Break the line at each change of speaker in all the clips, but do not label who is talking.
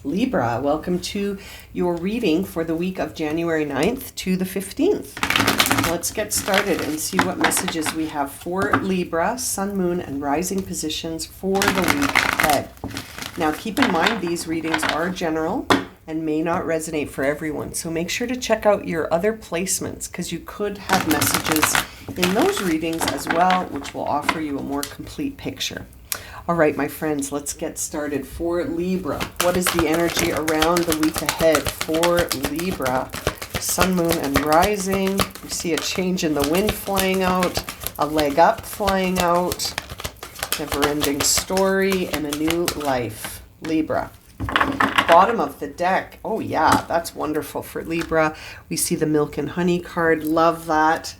Libra, welcome to your reading for the week of January 9th to the 15th. Let's get started and see what messages we have for Libra, Sun, Moon, and Rising positions for the week ahead. Now, keep in mind these readings are general and may not resonate for everyone, so make sure to check out your other placements because you could have messages in those readings as well, which will offer you a more complete picture. All right, my friends, let's get started. For Libra, what is the energy around the week ahead for Libra? Sun, Moon, and Rising. You see a change in the wind flying out, a leg up flying out, never-ending story, and a new life. Libra. Bottom of the deck. Oh, yeah, that's wonderful for Libra. We see the Milk and Honey card. Love that.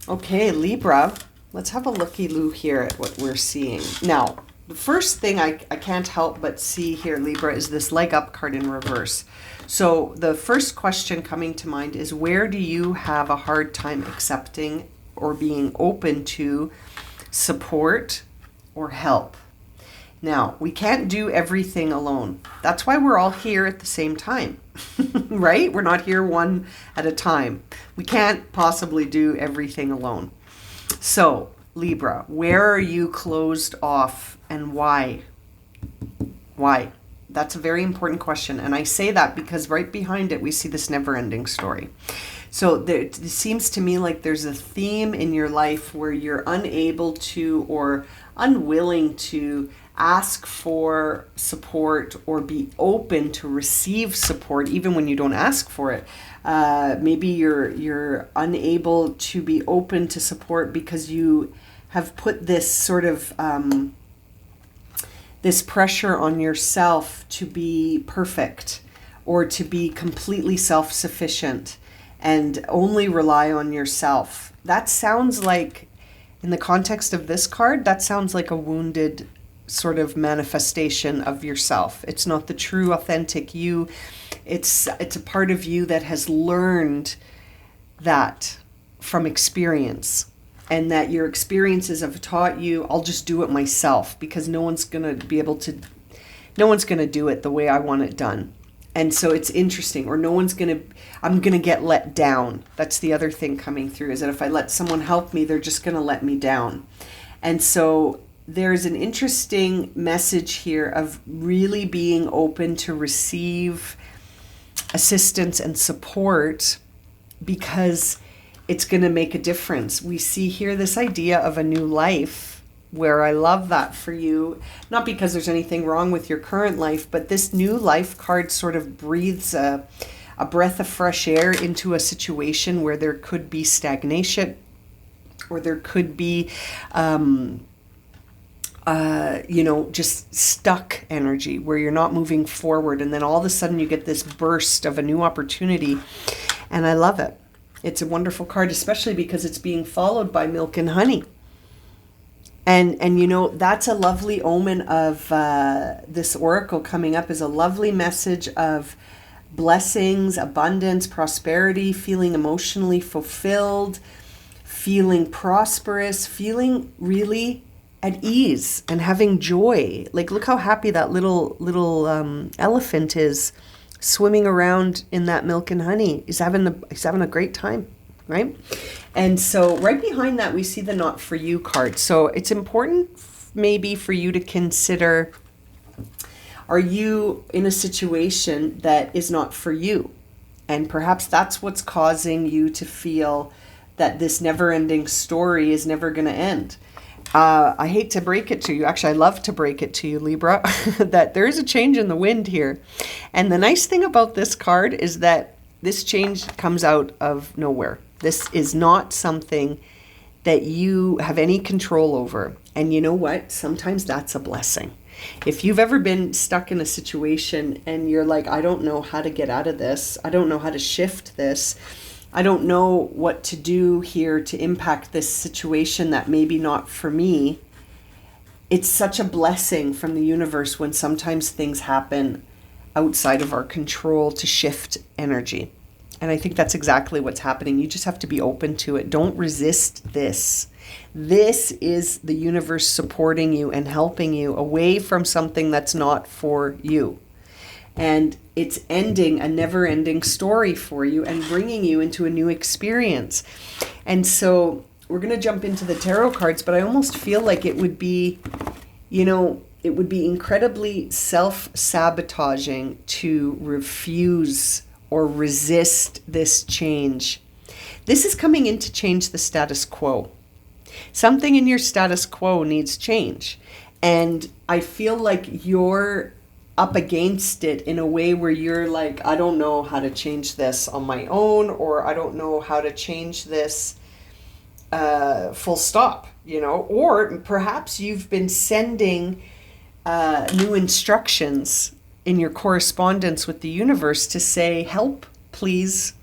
Okay, Libra, let's have a looky-loo here at what we're seeing. Now, the first thing I can't help but see here, Libra, is this leg up card in reverse. So the first question coming to mind is, where do you have a hard time accepting or being open to support or help? Now, we can't do everything alone. That's why we're all here at the same time, right? We're not here one at a time. We can't possibly do everything alone. So, Libra, where are you closed off and why? Why? That's a very important question. And I say that because right behind it, we see this never-ending story. So it seems to me like there's a theme in your life where you're unable to or unwilling to ask for support or be open to receive support, even when you don't ask for it. Maybe you're unable to be open to support because you have put this sort of this pressure on yourself to be perfect or to be completely self-sufficient and only rely on yourself. That sounds like, in the context of this card, that sounds like a wounded sort of manifestation of yourself. It's not the true, authentic you. It's a part of you that has learned that from experience, and that your experiences have taught you, I'll just do it myself because no one's going to do it the way I want it done. And so it's interesting, or I'm going to get let down. That's the other thing coming through, is that if I let someone help me, they're just going to let me down. And so there's an interesting message here of really being open to receive assistance and support because it's going to make a difference. We see here this idea of a new life, where I love that for you, not because there's anything wrong with your current life, but this new life card sort of breathes a breath of fresh air into a situation where there could be stagnation, or there could be just stuck energy where you're not moving forward, and then all of a sudden you get this burst of a new opportunity, and I love it. It's a wonderful card, especially because it's being followed by Milk and Honey. And that's a lovely omen of this oracle coming up, is a lovely message of blessings, abundance, prosperity, feeling emotionally fulfilled, feeling prosperous, feeling really at ease and having joy. Like, look how happy that little elephant is swimming around in that milk and honey. He's having a great time, right? And so right behind that, we see the Not For You card. So it's important maybe for you to consider, are you in a situation that is not for you? And perhaps that's what's causing you to feel that this never-ending story is never going to end. I hate to break it to you. Actually, I love to break it to you, Libra, that there is a change in the wind here. And the nice thing about this card is that this change comes out of nowhere. This is not something that you have any control over. And you know what? Sometimes that's a blessing. If you've ever been stuck in a situation and you're like, I don't know how to get out of this, I don't know how to shift this, I don't know what to do here to impact this situation that maybe not for me. It's such a blessing from the universe when sometimes things happen outside of our control to shift energy. And I think that's exactly what's happening. You just have to be open to it. Don't resist this. This is the universe supporting you and helping you away from something that's not for you. And it's ending a never-ending story for you and bringing you into a new experience. And so we're going to jump into the tarot cards, but I almost feel like it would be, it would be incredibly self-sabotaging to refuse or resist this change. This is coming in to change the status quo. Something in your status quo needs change. And I feel like you're up against it in a way where you're like, I don't know how to change this on my own, or I don't know how to change this full stop, or perhaps you've been sending new instructions in your correspondence with the universe to say, help, please.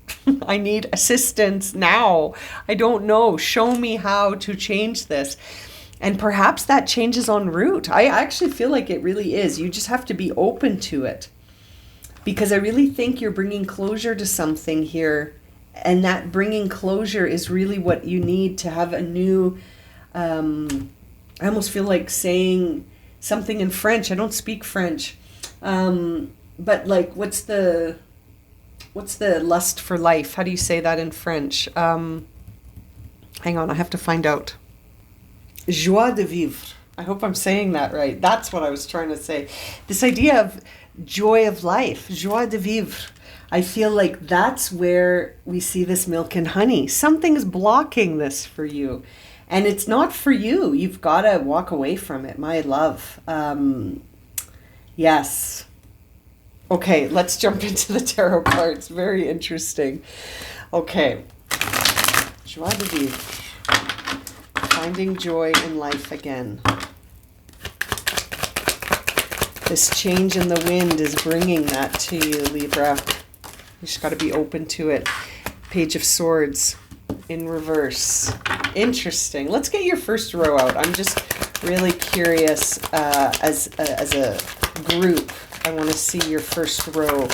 I need assistance now. I don't know. Show me how to change this. And perhaps that change is en route. I actually feel like it really is. You just have to be open to it. Because I really think you're bringing closure to something here. And that bringing closure is really what you need to have a new... I almost feel like saying something in French. I don't speak French. But like, what's the lust for life? How do you say that in French? Hang on, I have to find out. Joie de vivre. I hope I'm saying that right. That's what I was trying to say. This idea of joy of life, joie de vivre. I feel like that's where we see this milk and honey. Something's blocking this for you. And it's not for you. You've got to walk away from it, my love. Yes. Okay, let's jump into the tarot cards. Very interesting. Okay. Joie de vivre. Finding joy in life again. This change in the wind is bringing that to you, Libra. You just got to be open to it. Page of Swords in reverse. Interesting. Let's get your first row out. I'm just really curious as a group. I want to see your first row.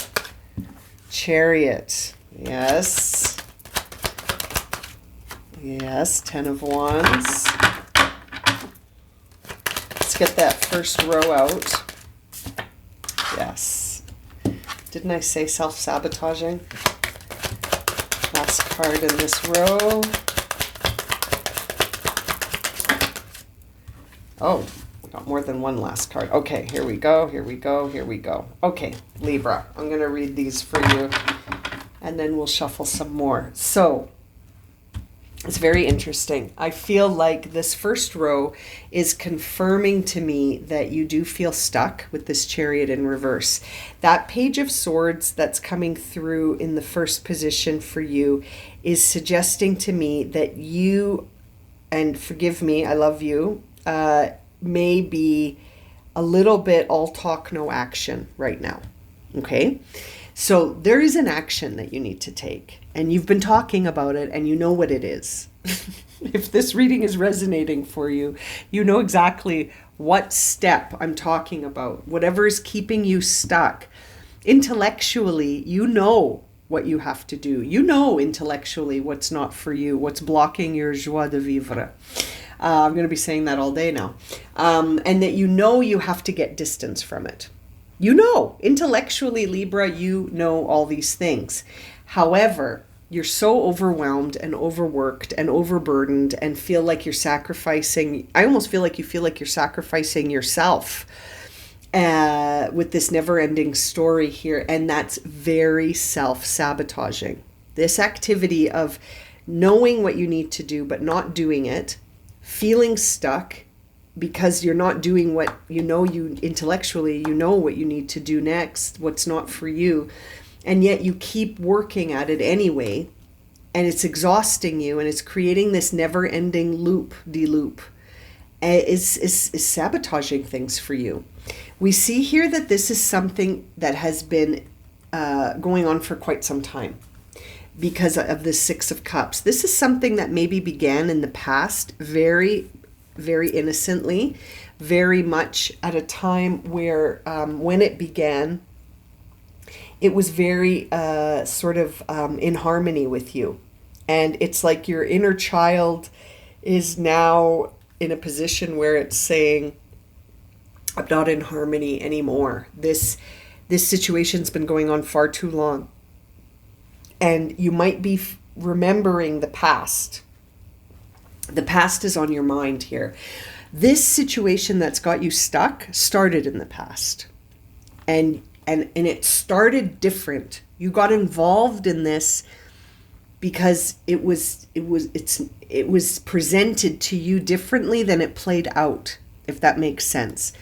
Chariot. Yes. Yes, 10 of Wands. Let's get that first row out. Yes. Didn't I say self-sabotaging? Last card in this row. Oh, I got more than one last card. Okay, here we go, here we go, here we go. Okay, Libra, I'm going to read these for you, and then we'll shuffle some more. So, it's very interesting. I feel like this first row is confirming to me that you do feel stuck with this Chariot in reverse. That Page of Swords that's coming through in the first position for you is suggesting to me that you, and forgive me, I love you, may be a little bit all talk, no action right now. Okay? So there is an action that you need to take, and you've been talking about it, and you know what it is. If this reading is resonating for you, you know exactly what step I'm talking about. Whatever is keeping you stuck. Intellectually, you know what you have to do. You know intellectually what's not for you, what's blocking your joie de vivre. I'm going to be saying that all day now. And that you know you have to get distance from it. You know, intellectually, Libra, you know all these things. However, you're so overwhelmed and overworked and overburdened and feel like you're sacrificing. I almost feel like you feel like you're sacrificing yourself with this never-ending story here. And that's very self-sabotaging. This activity of knowing what you need to do but not doing it, feeling stuck, because you're not doing what you intellectually, you know what you need to do next, what's not for you, and yet you keep working at it anyway, and it's exhausting you, and it's creating this never-ending loop-de-loop. Is sabotaging things for you. We see here that this is something that has been going on for quite some time because of the Six of Cups. This is something that maybe began in the past very innocently, very much at a time where when it began, it was very in harmony with you. And it's like your inner child is now in a position where it's saying, I'm not in harmony anymore. This This situation's been going on far too long. And you might be remembering the past. The past is on your mind here. This situation that's got you stuck started in the past. And it started different. You got involved in this because it was presented to you differently than it played out, if that makes sense.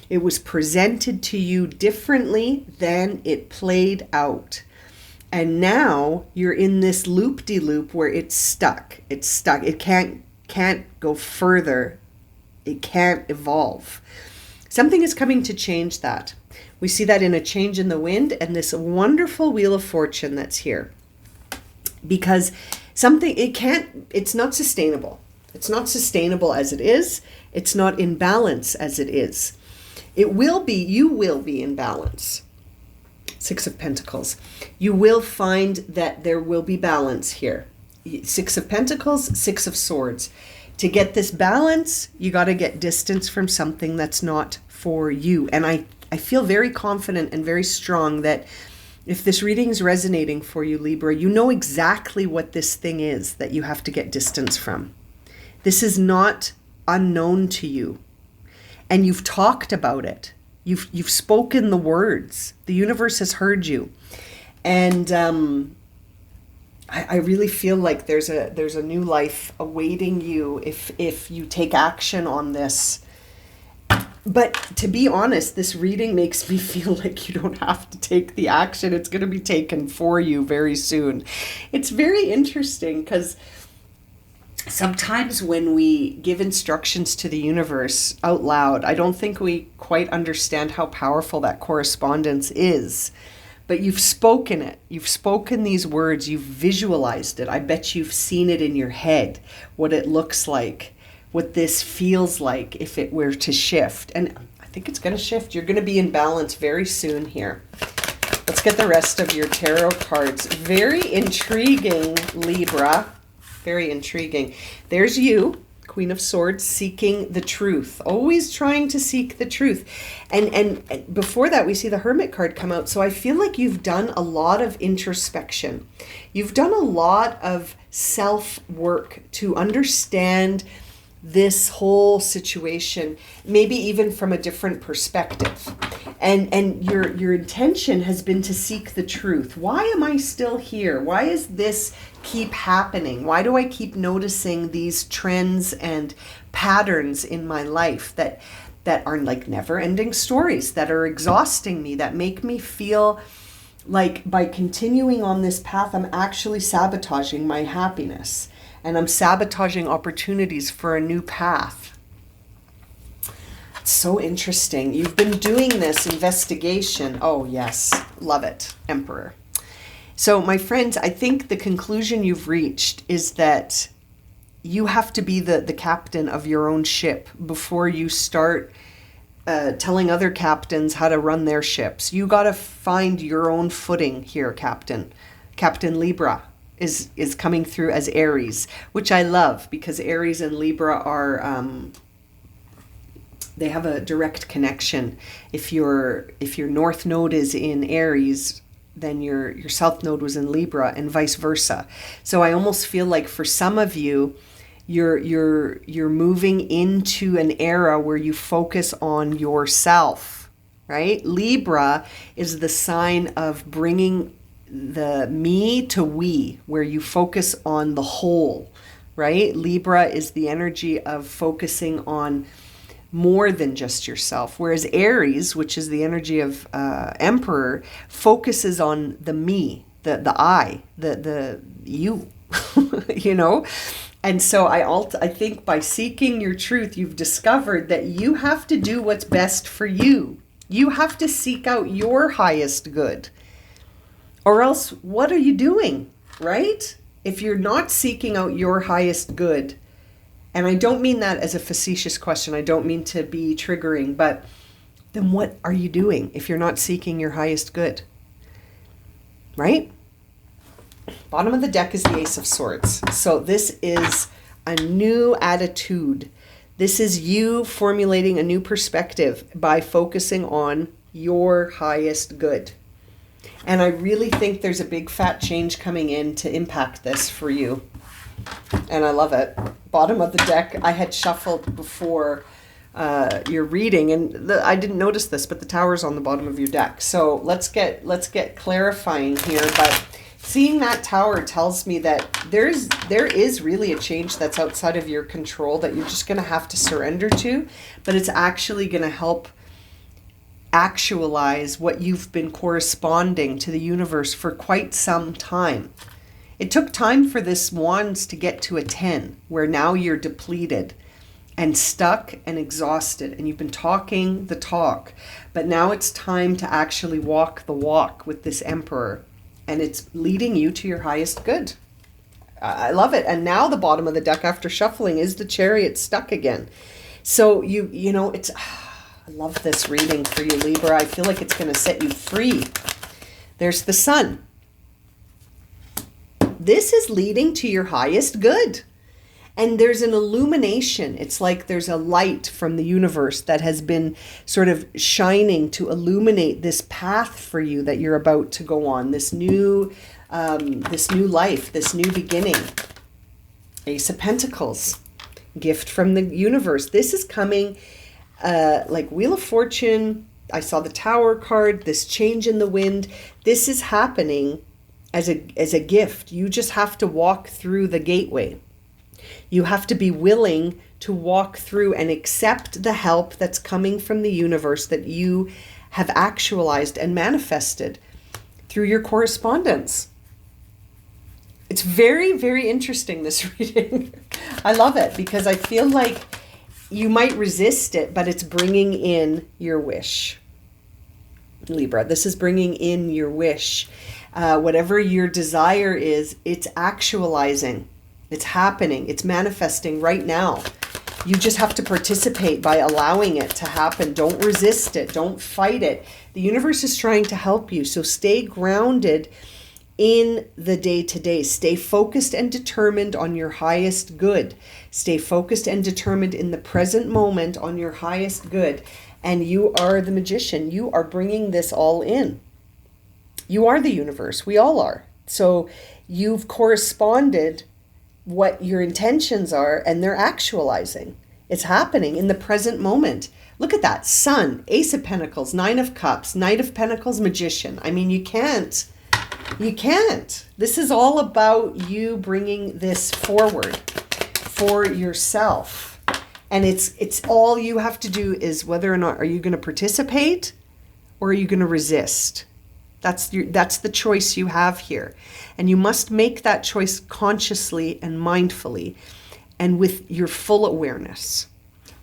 It was presented to you differently than it played out. And now you're in this loop-de-loop where it's stuck. It's stuck. It can't go further. It can't evolve. Something is coming to change that. We see that in a change in the wind and this wonderful wheel of fortune that's here. Because it's not sustainable. It's not sustainable as it is. It's not in balance as it is. You will be in balance. Six of Pentacles. You will find that there will be balance here. Six of Pentacles, Six of Swords. To get this balance, you got to get distance from something that's not for you. And I feel very confident and very strong that if this reading is resonating for you, Libra, you know exactly what this thing is that you have to get distance from. This is not unknown to you. And you've talked about it. You've spoken the words. The universe has heard you. And I really feel like there's a new life awaiting you if you take action on this. But to be honest, this reading makes me feel like you don't have to take the action. It's going to be taken for you very soon. It's very interesting because sometimes when we give instructions to the universe out loud, I don't think we quite understand how powerful that correspondence is. But you've spoken it. You've spoken these words. You've visualized it. I bet you've seen it in your head, what it looks like, what this feels like if it were to shift. And I think it's going to shift. You're going to be in balance very soon here. Let's get the rest of your tarot cards. Very intriguing, Libra. Very intriguing. There's you, Queen of Swords, seeking the truth. Always trying to seek the truth. And before that, we see the Hermit card come out. So I feel like you've done a lot of introspection. You've done a lot of self-work to understand this whole situation, maybe even from a different perspective. And your intention has been to seek the truth. Why am I still here? Why is this keep happening? Why do I keep noticing these trends and patterns in my life that are like never-ending stories, that are exhausting me, that make me feel like by continuing on this path, I'm actually sabotaging my happiness. And I'm sabotaging opportunities for a new path. It's so interesting. You've been doing this investigation. Oh, yes. Love it. Emperor. So, my friends, I think the conclusion you've reached is that you have to be the captain of your own ship before you start telling other captains how to run their ships. You got to find your own footing here, Captain. Captain Libra is coming through as Aries, which I love because Aries and Libra are they have a direct connection. If your north node is in Aries, then your south node was in Libra, and vice versa. So I almost feel like for some of you, you're moving into an era where you focus on yourself, right? Libra is the sign of bringing the me to we, where you focus on the whole, right? Libra is the energy of focusing on more than just yourself, whereas Aries, which is the energy of Emperor, focuses on the me, the I, the you, you know? And so I think by seeking your truth, you've discovered that you have to do what's best for you. You have to seek out your highest good. Or else, what are you doing, right? If you're not seeking out your highest good, and I don't mean that as a facetious question, I don't mean to be triggering, but then what are you doing if you're not seeking your highest good, right? Bottom of the deck is the Ace of Swords. So this is a new attitude. This is you formulating a new perspective by focusing on your highest good. And I really think there's a big fat change coming in to impact this for you. And I love it. Bottom of the deck, I had shuffled before your reading, and I didn't notice this, but the Tower's on the bottom of your deck. So let's get clarifying here. But seeing that Tower tells me that there is really a change that's outside of your control that you're just going to have to surrender to, but it's actually going to help actualize what you've been corresponding to the universe for quite some time. It took time for this Wands to get to a 10, where now you're depleted and stuck and exhausted, and you've been talking the talk, but now it's time to actually walk the walk with this Emperor, and it's leading you to your highest good. I love it. And now the bottom of the deck after shuffling is the Chariot stuck again. So you know, it's... I love this reading for you, Libra. I feel like it's going to set you free. There's the Sun. This is leading to your highest good. And there's an illumination. It's like there's a light from the universe that has been sort of shining to illuminate this path for you that you're about to go on. This new life, this new beginning. Ace of Pentacles. Gift from the universe. This is coming... like Wheel of Fortune, I saw the Tower card, this change in the wind. This is happening as a gift. You just have to walk through the gateway. You have to be willing to walk through and accept the help that's coming from the universe that you have actualized and manifested through your correspondence. It's very, very interesting, this reading. I love it because I feel like you might resist it, but it's bringing in your wish. Libra, this is bringing in your wish. Whatever your desire is, it's actualizing. It's happening. It's manifesting right now. You just have to participate by allowing it to happen. Don't resist it. Don't fight it. The universe is trying to help you. So stay grounded in the day-to-day. Stay focused and determined on your highest good. Stay focused and determined in the present moment on your highest good. And you are the magician. You are bringing this all in. You are the universe. We all are. So you've corresponded what your intentions are, and they're actualizing. It's happening in the present moment. Look at that. Sun, Ace of Pentacles, Nine of Cups, Knight of Pentacles, Magician. I mean, you can't. This is all about you bringing this forward for yourself. And it's all you have to do is whether or not are you going to participate or are you going to resist? That's the choice you have here. And you must make that choice consciously and mindfully and with your full awareness,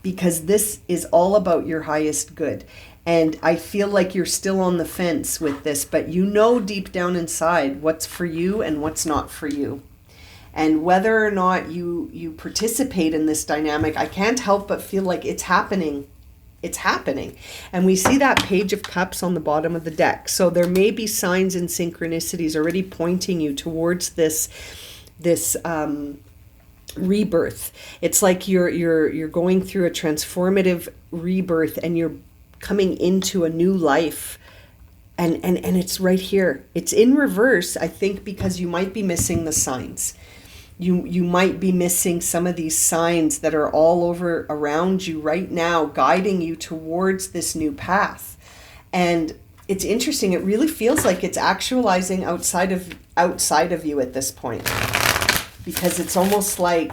because this is all about your highest good. And I feel like you're still on the fence with this, but you know deep down inside what's for you and what's not for you. And whether or not you participate in this dynamic, I can't help but feel like it's happening. It's happening. And we see that Page of Cups on the bottom of the deck. So there may be signs and synchronicities already pointing you towards this rebirth. It's like you're going through a transformative rebirth and you're coming into a new life. And it's right here. It's in reverse, I think, because you might be missing the signs. You might be missing some of these signs that are all over around you right now, guiding you towards this new path. And it's interesting. It really feels like it's actualizing outside of you at this point, because it's almost like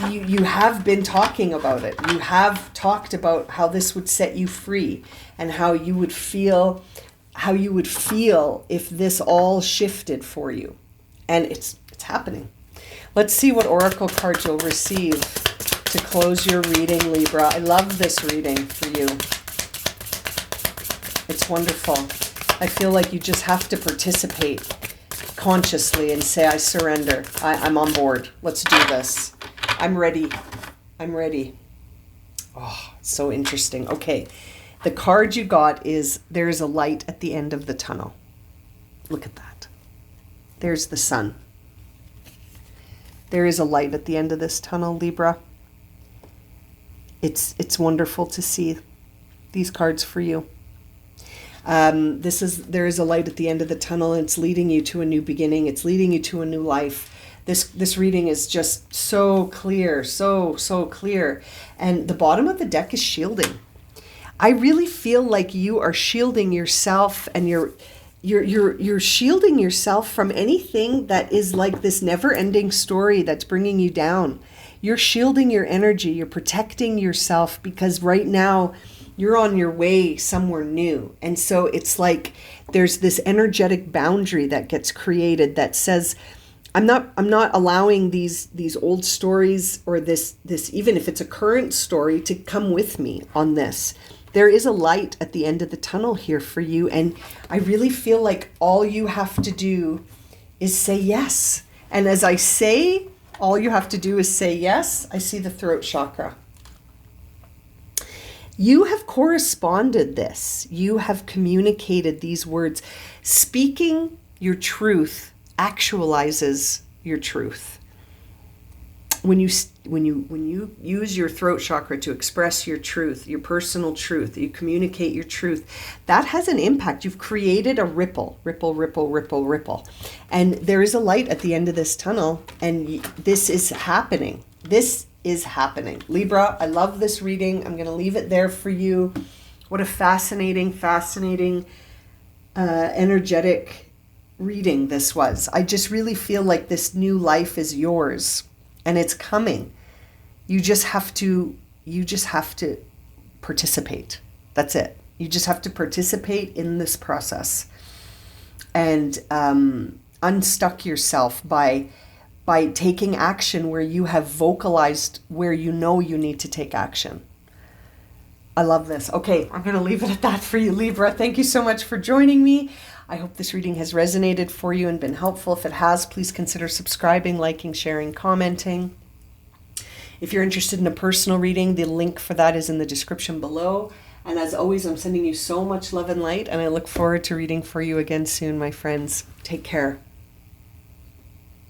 you have been talking about it. You have talked about how this would set you free and how you would feel if this all shifted for you. And it's happening. Let's see what oracle cards you'll receive to close your reading, Libra. I love this reading for you. It's wonderful. I feel like you just have to participate consciously and say, I surrender. I'm on board. Let's do this. I'm ready. I'm ready. Oh, so interesting. Okay. The card you got is there's a light at the end of the tunnel. Look at that. There's the sun. There is a light at the end of this tunnel, Libra. It's wonderful to see these cards for you. There is a light at the end of the tunnel, and it's leading you to a new beginning. It's leading you to a new life. This reading is just so clear, so clear. And the bottom of the deck is shielding. I really feel like you are shielding yourself, and you're shielding yourself from anything that is like this never-ending story that's bringing you down. You're shielding your energy. You're protecting yourself because right now you're on your way somewhere new. And so it's like there's this energetic boundary that gets created that says, I'm not allowing these old stories or this even if it's a current story to come with me on this. There is a light at the end of the tunnel here for you, and I really feel like all you have to do is say yes. And as I say, all you have to do is say yes, I see the throat chakra. You have corresponded this. You have communicated these words. Speaking your truth actualizes your truth. When you use your throat chakra to express your truth, your personal truth, you communicate your truth, that has an impact. You've created a ripple. And there is a light at the end of this tunnel, and this is happening. This is happening. Libra, I love this reading. I'm going to leave it there for you. What a fascinating, energetic reading this was. I just really feel like this new life is yours. And it's coming. You just have to participate. That's it. You just have to participate in this process and unstuck yourself by taking action where you have vocalized where you know you need to take action. I love this. Okay, I'm going to leave it at that for you, Libra. Thank you so much for joining me. I hope this reading has resonated for you and been helpful. If it has, please consider subscribing, liking, sharing, commenting. If you're interested in a personal reading, the link for that is in the description below. And as always, I'm sending you so much love and light, and I look forward to reading for you again soon, my friends. Take care.